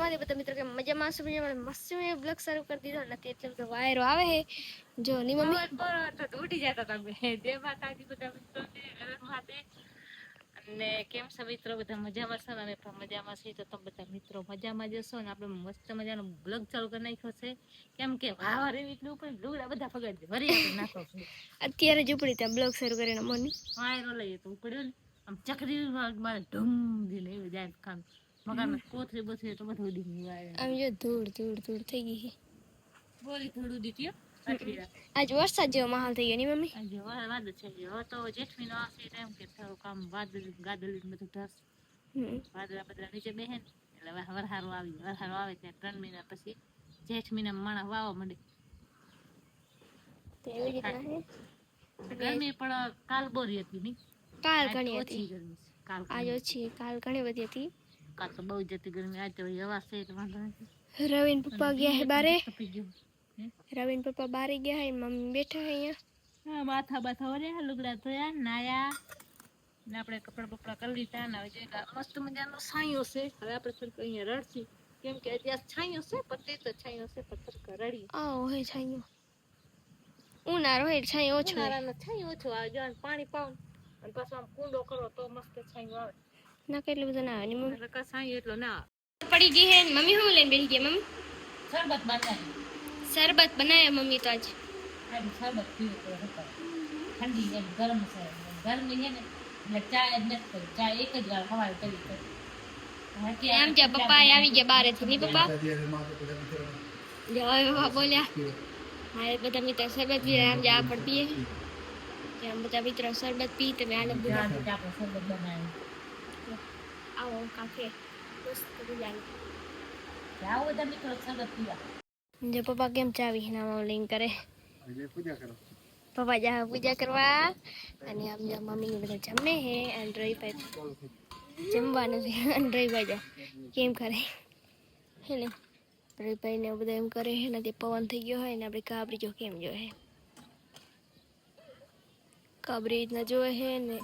રાધે બધા મિત્રો કે મજામાં છો મજામાં મસ્ત મેં બ્લોગ શરૂ કરી દીધો નથી એટલે બધો વાયરો આવે હે જો ની મમ્મી તો ઉઠી જતા તમે જય માતાજી બધા મિત્રોને હર માતે અને કેમ છો મિત્રો બધા મજામાં છો અને પણ મજામાં છે તો તમે બધા મિત્રો મજામાં જશો ને આપણે મસ્ત મજાનો બ્લોગ ચાલુ કરી નાખ્યો છે કેમ કે વાવર એવી એટલું ઉપર લુગડા બધા ફગાડી દે વરી આપણે નાખો અત્યારે જ ઉપડી ત્યાં બ્લોગ શરૂ કરીને મમ્મી વાયરો લઈએ તો ઉપડ્યો ને આમ ચકરી મારે ઢમ દીને એવું જાય કામ મકાન કોથરી બોથરી તો બધું ઉડી ગયું વાયર આમ જો ધૂળ ધૂળ ધૂળ થઈ ગઈ છે બોલી થોડું દીધું આજ વરસાદ જેવો માહોલ થઈ ગયો ની મમ્મી આજે વાદ છે હવે તો જેઠમીનો આવશે એમ કે થોડું કામ ગાદલી બધું ઢસ વાદળા બદલા નીચે બેહે એટલે વરહારો આવે ત્યાં 3 મહિના પછી જેઠ મહિનામાં માણસ વાવવા માંડે તો એવી રીતના છે ગરમી પણ કાલ બોરી હતી ની કાલ ઘણી હતી ગરમી કાલ આજ ઓછી કાલ ઘણી બધી હતી કાલ તો બહુ જતી ગરમી આજ તો હવા છે તો વાંધો નથી રવિન પપ્પા ગયા હે બારે રવિન પપ્પા બારે ગયા હે મમ્મી બેઠા હે અહીંયા હા માથા બાથા ઓર્યા લુગડા ધોયા નાયા ને આપણે કપડા બપડા કરી લીધા ને હવે મસ્ત મજાનો છાંયો છે હવે આપણે થોડીક અહીંયા રડશી કેમ કે અત્યારે છાંયો છે પતિ તો છાંયો છે પથ્થર કરડી આવો હે છાંયો ઉનાળો હે છાંયો ઓછો ઉનાળાનો છાંયો ઓછો આવે જો પાણી પાવ અને પાછો આમ કુંડો કરો તો મસ્ત છાંયો આવે ના કેટલું બધું ના આવે ની મમ્મી એટલે કા છાંયો એટલો ના આવે પડી ગઈ હે મમ્મી હું લઈને બેસી ગયા મમ્મી શરબત બનાવી શરબત બનાવ્યા મમ્મી તો આજ શરબત પીવું પડે ઠંડી એમ ગરમ છે ગરમી છે ને એટલે ચા જ નથી કરી ચા એક જ વાર સવારે કરી એમ કે પપ્પા આવી ગયા બારેથી ની પપ્પા જય પપ્પા બોલ્યા હા બધા મિત્રો શરબત પીએ આમ જા પણ પીએ એમ બધા મિત્રો શરબત પી તમે આને બધા આપણે શરબત બનાવી આવો કાફે મસ્ત બિયાની આવો બધા મિત્રો શરબત પીવા જો પપ્પા કેમ ચાવી નામ લઈને કરે પૂજા કરો પપ્પા જા પૂજા કરવા અને આમ જો મમ્મી બધા જમે હે અને રહીભાઈ જમવાનું છે અને રહીભાઈ જો કેમ કરે હે ને રહીભાઈ ને બધા એમ કરે હે ને તે પવન થઈ ગયો હોય ને આપણે કાબરી જો કેમ જો હે કાબરી રીતના જોવે હે ને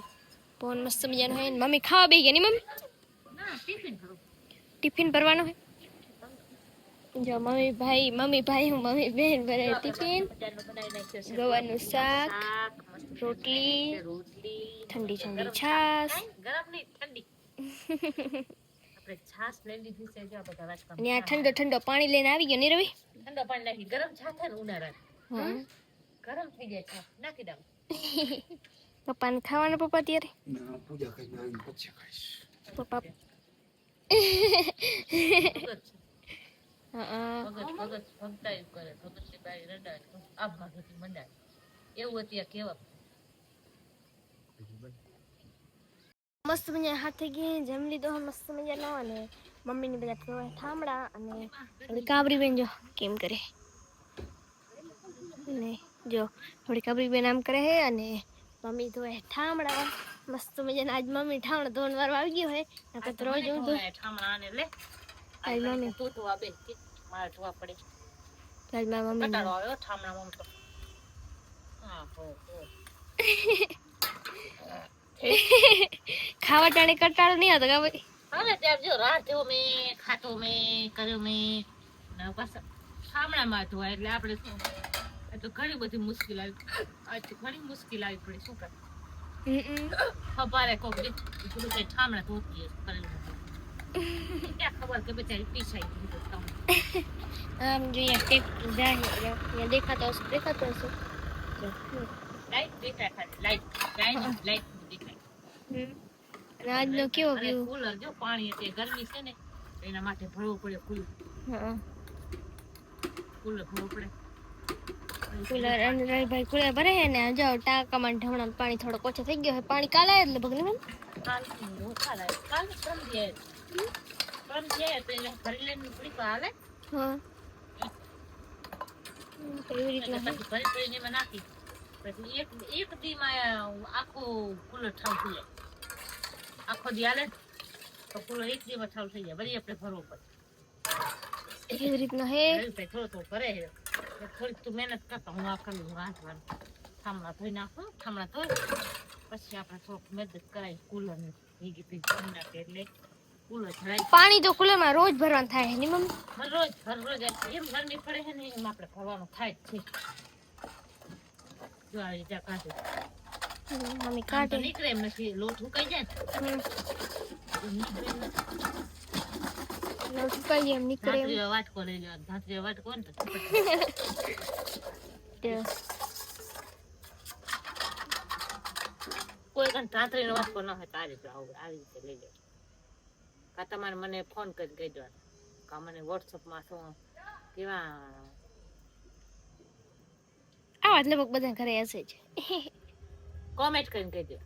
પવન મસ્ત મજાનો હે ને મમ્મી ખાવા બેસી ગયા ની મમ્મી ના ટિફિન ભરવાનો હે જો મમ્મી ભાઈ હું મમ્મી બેન ભરે ટિફિન ગવાનું શાક રોટલી ઠંડી ઠંડી છાશ ગરમ નહીં ઠંડી આપણે છાશ લઈ લીધી છે જો બધા રાજકામ અને આ ઠંડો પાણી લઈને આવી ગયો ની રવિ ઠંડો પાણી નાખી ગરમ છાશ થાય ને ઉનાળા હા ગરમ થઈ જાય છાશ નાખી દઉં પપ્પાને ખાવાનું પપ્પા ત્યારે ના પૂજા કરીને આવીને પછી ખાઈશ પપ્પા ભગતાઈ કરે ભગતની બાઈ રડાય આ ભાગતી મંડાય એવું અત્યારે કેવા મસ્ત મજા હાથે ગઈ જમ લીધો મસ્ત મજાનો અને મમ્મીને બધા ધોવા ઠામડા અને થોડી કાબરી બેન જો કેમ કરે ને જો થોડી કાબરી બેન આમ કરે હે અને મમ્મી ધોવે ઠામડા મસ્ત મજાના આજ મમ્મી ઠામડા ધોન વાર આવી ગયો હે નકર તો રોજ હું ધો ઠામણા ને લે આજ મમ્મી તું ધોવા બે મારે ધોવા પડે આજ મારા મમ્મી કટાળો આવ્યો ઠામણા માં તો હા હો ખાવા ટાણે કટાળો નહીં આવતો કા ભાઈ હવે ત્યાં જો રાધ્યો મેં ખાતો મેં કર્યો મેં ને પાછા ઠામણામાં ધોવા એટલે આપણે શું એ તો ઘણી બધી મુશ્કેલ આવી ઘણી મુશ્કેલ આવી પડી શું કરે ખબર કોક બીજું કઈ ઠામણા ધોતી કરેલું ક્યાં ખબર કે બચારી પીછાઈ ગઈ આમ જોઈએ ટેક જાય દેખાતો હશે લાઈટ દેખાય ખાલી લાઈટ દેખાય અને આજનો કેવો અને વ્યૂ કુલર જો પાણી એટલે ગરમી છે ને એના માટે ભરવું પડે કુલર હા ભરવું પડે કુલર અને રવિભાઈ કુલર ભરે હે ને જો ટાંકામાં ઢમણા પાણી થોડો ઓછો થઈ ગયો હે પાણી કાલે એટલે ભગને મને કાલ પરમ જાય તો એને ભરી લઈને ઉપડી તો હાલે હા એવી રીતના પછી ભરી ભરીને એમાં નાખી પછી એક દીમાં આખો કુલર ઠાવ થઈ જાય આખો દી હાલે તો કુલર એક દીમાં ઠાવ થઈ જાય વળી આપણે ભરવું પડે એવી રીતના હે થોડો કરે થોડીક તું મહેનત કરતા હું આ કરું વાંચવાનું ઠામડા ધોઈ નાખું ઠામડા ધોઈ પછી આપણે થોડુંક મદદ કરાય કુલર ને ભેગી ભેગી નાખે એટલે કુલર ભરાય પાણી તો કુલરમાં રોજ ભરવાનું થાય હે ની મમ્મી? રોજ એમ ગરમી પડે છે ને એમ આપણે ભરવાનું થાય જ છે. જો આવી રીતે કાઢે મમ્મી આમ તો કાઢે. નીકળે એમ નથી, લોટ સુકાઈ જાય ને હમ. તો નીકળે એમ નથી. નવ સુકાઈ એમ નીકળે એમ. ધાત્રીઓ વાટકો લઈ લો, ધાત્રીઓ વાટકો ને તો તે કોઈ કણ ધાત્રીનો વાટકો ન હોય તો આ રીતે આવી રીતે લઈ લો. કાં તમારે મને ફોન કરીને કહી દેવાનું, કાં મને વોટ્સઅપમાં શું કેવા આ વાત લગભગ બધા ઘરે હશે જ. કોમેન્ટ કરીને કહી દો.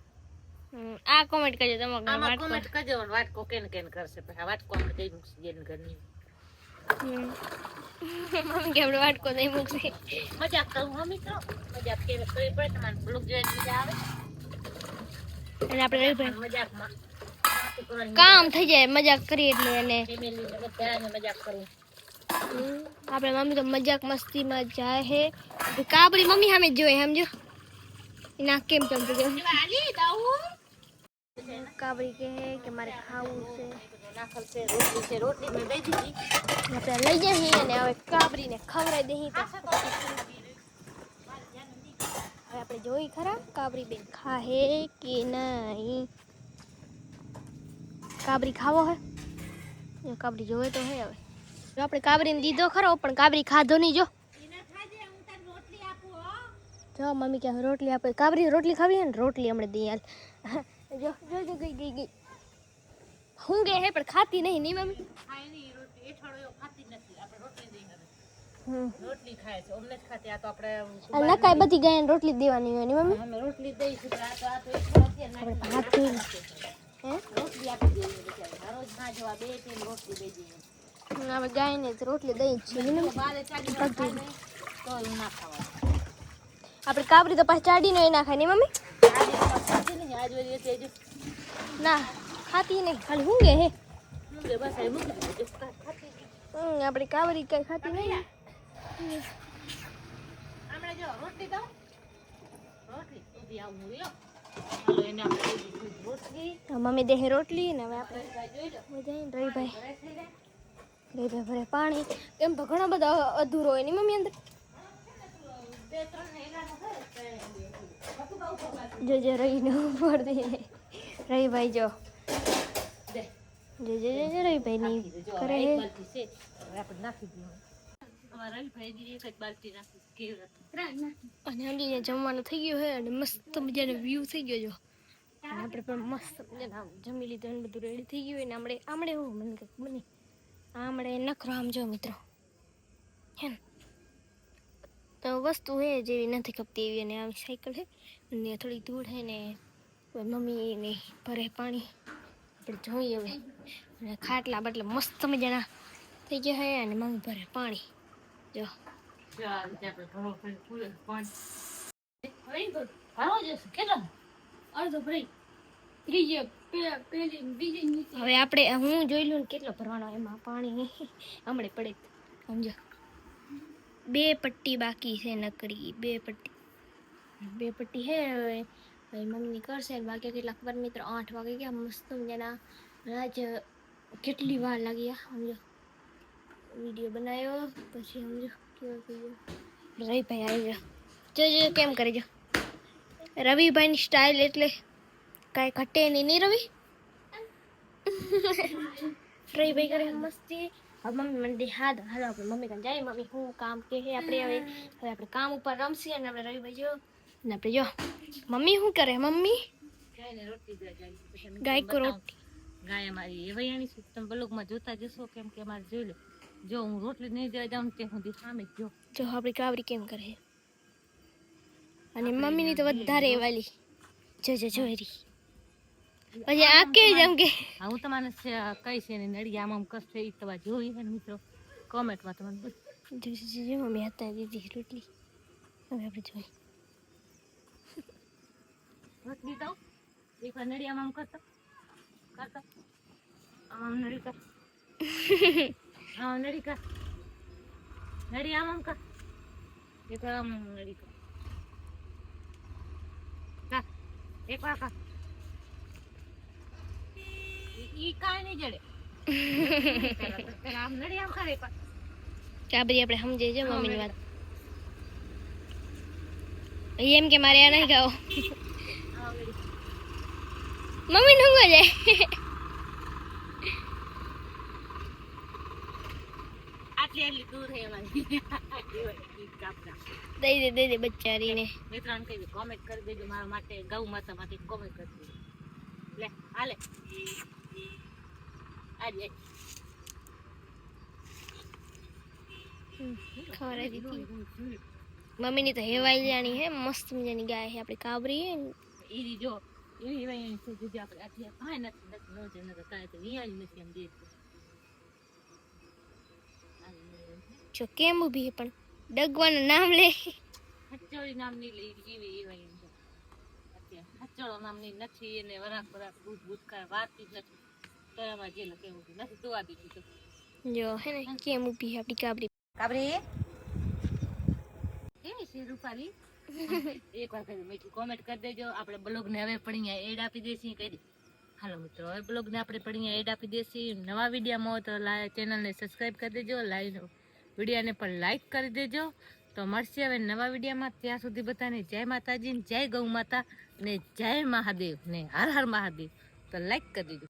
આ કોમેન્ટ કરજો તમારા આમાં વાટકો. કોમેન્ટ કરજો ને વાટકો કેન કરશે, પછી આ વાટકો આપણે દઈ મૂકશે જેની ઘરની. મમ્મી કે આપણે વાટકો નહીં મૂકશે. મજાક કરું હો મિત્રો, મજાક કેવી કરવી પડે તમારે બ્લોગ જોઈને મજા આવે અને આપણે રહી ભાઈ મજાકમાં કામ થઈ જાય મજાક કરીએ એટલે એને ફેમિલી બધાને મજાક કરવું. આપણે મમ્મી તો મજાક મસ્તીમાં જાય હે. કાબરી મમ્મી સામે જ જોઈએ સમજો. એના કેમ ચમકી ગયો. કાબરી કહે કે મારે ખાવું છે. નાખલ છે રોટલી મેં દઈ દીધી. આપણે લઈ જઈએ અને હવે કાબરીને ખવડાવી દઈએ તો હવે આપણે જોઈ ખરા કાબરી બેન ખાહે કે નહીં. કાબરી ખાવો હે કાબરી જોવે તો હે. હવે જો આપણે કાબરીને દીધો ખરો પણ કાબરી ખાધો નહીં. જો જો મમ્મી કે રોટલી આપે. કાબરી રોટલી ખાવી હે ને રોટલી હમણાં દઈ હાલ. જો જો જો ગઈ હું ગે હે પણ ખાતી નહીં ની મમ્મી. રોટલી ખાય છે ઓમને જ ખાતી. આ તો આપણે નકાય બધી ગાય રોટલી જ દેવાની હોય ની મમ્મી. અમે રોટલી દઈશું પણ આ તો એઠવાડો છે ને આપણે ભાત જોઈ હે રોટલી આપી દઈએ બિચારા. રોજ ના જવા 2 ટાઈમ રોટલી દઈ દઈએ. આપણે ગાયને જ રોટલી દઈ જ છે ની મમ્મી. બારે ચાડી ખાય ને તો એવું ના ખાવાનું. આપણે કાબરી તો પાછી ચાડીને ના ખાય ની મમ્મી. આજ વળી હતી હજુ ના ખાતી નહીં ખાલી હું ગે હે. બસ આ મૂકી દીધું ખાતી આપણે કાબરી કઈ ખાતી નહીં. હમણાં જો રોટલી દઉં રોટલી ઉભી આવું લ્યો. ચાલો એને આપણે દઈ દીધું રોટલી. મમ્મી દેહે રોટલી ને હવે આપણે જોઈ લો જઈને રહીભાઈ ભરે પાણી. એમ તો ઘણા બધા અધૂરો હોય ની મમ્મી અંદર. જો જો રહી ને ઉપર દે રહીભાઈ જો જો જો જો રહીભાઈ ની કરે હે. આપણે નાખી દઈએ. અમારા રવિભાઈ દી એક જ બાલટી નાખી કેવું હતું. અને હજી જમવાનું થઈ ગયું હે અને મસ્ત મજાનો વ્યૂ થઈ ગયો. જો અને આપણે પણ મસ્ત મજાના જમી લીધું અને બધું રેડી થઈ ગયું. અને આમળે એવું મને કંઈક બની આમળે નખરો આમ જો મિત્રો હે ને તો વસ્તુ હે જેવી નથી ખપતી એવી. અને આવી સાયકલ હે અને થોડી ધૂળ હે ને મમ્મી ને ભરે પાણી. આપણે જોઈએ હવે અને ખાટલા બાટલા મસ્ત મજાના થઈ ગયા હે અને મમ્મી ભરે પાણી. જો હવે આપણે હું જોઈ લઉં ને કેટલો ભરવાનો એમાં પાણી હમણાં પડે સમજો. 2 પટ્ટી બાકી છે નકરી 2 પટ્ટી હે. હવે મમ્મીની કરશે બાકી કેટલા ખબર મિત્રો 8 વાગે ગયા મસ્ત મજાના. આજ કેટલી વાર લાગી સમજો વિડીયો બનાવ્યો પછી સમજો કેવો થઈ ગયો. રવિભાઈ આવી ગયો જો કેમ કરે જો. રવિભાઈની સ્ટાઇલ એટલે કાંઈ ઘટે નહીં રવિ. રવિભાઈ કરે મસ્તી. હવે મમ્મી મને દે હાલો આપણે મમ્મી કાન જાય. મમ્મી શું કામ કે હે આપણે હવે આપણે કામ ઉપર રમશી. અને આપણે રવિભાઈ જો ને આપણે જો મમ્મી શું કરે. મમ્મી ગાય કો રોટી ગાય અમારી એ વૈયાણી છે. તમે બ્લોગમાં જોતા જશો કેમ કે અમારે જોઈ લો. જો હું રોટલી નહીં દેવા જાઉં ત્યાં સુધી સામે જ જો આપણી કાવરી કેમ કરે. અને મમ્મીની તો વધારે વાલી જો જોઈ રહી. પછી આ કે જેમ કે હા હું તમારે કઈ છે ને નડી આમ કરશે એ તમારે જોઈ છે ને મિત્રો કોમેન્ટમાં તમને જો મમ્મી હતા દીધી રોટલી. હવે આપણે જોઈ રોટલી દઉં એકવાર નડી આમ કરતો આમ નડી કર હા નડી કર નડી આમ કર એકવાર આમ નડી કર એકવાર કર ઈ કાંઈ નહીં જડે પેલા આમ નડી આમ કરે પણ કાબરી આપણે સમજે છે મમ્મીની વાત. એમ કે મારે આ નહીં ખાઓ. મમ્મી નુંગો જાય. આટલી દૂર હે અમારી કાપડા. દઈ દે બચ્ચારીને. મિત્રોને કહી દે કોમેન્ટ કરી દેજો મારા માટે ગૌ માતા માટે કોમેન્ટ કરી દેજો. લે હાલે આજે ખવડાવી દીધી. મમ્મીની તો હેવાઈ જાણી હે, મસ્ત મજાની ગાય હે આપણી કાબરી હે ને. ઈ જો એવી એવી છે જે આપણે આટલી કાંઈ નથી નો છે નકર કાંઈ તો વિયાણી નથી એમ દેખ. જો કેમ ઊભી હે પણ ડગવાનું નામ લે. હચોળી નામની લઈ એવી એવી એમ છે. અત્યારે હચોળો નામની નથી એને વરાક દૂધ બૂધ કાંઈ વાતી જ નથી. તો એમાં જે લખે એવું નથી દોવા દીધી તો જો હે ને કેમ ઊભી હે આપણી કાબરી. કાબરી કેવી છે રૂપાલી? એક વાર કરી મીઠું કોમેન્ટ કરી દેજો. આપણે બ્લોગને હવે પણ અહીંયા એડ આપી દેસી કહી દે. હાલો મિત્રો હવે બ્લોગને આપણે પણ અહીંયા એડ આપી દેસી. નવા વિડીયોમાં હોય તો ચેનલને સબસ્ક્રાઈબ કરી દેજો, વિડીયોને પણ લાઈક કરી દેજો. તો મળશે હવે નવા વિડીયોમાં. ત્યાં સુધી બધાને જય માતાજી, જય ગૌ માતા ને જય મહાદેવ ને હર હર મહાદેવ. તો લાઈક કરી દેજો.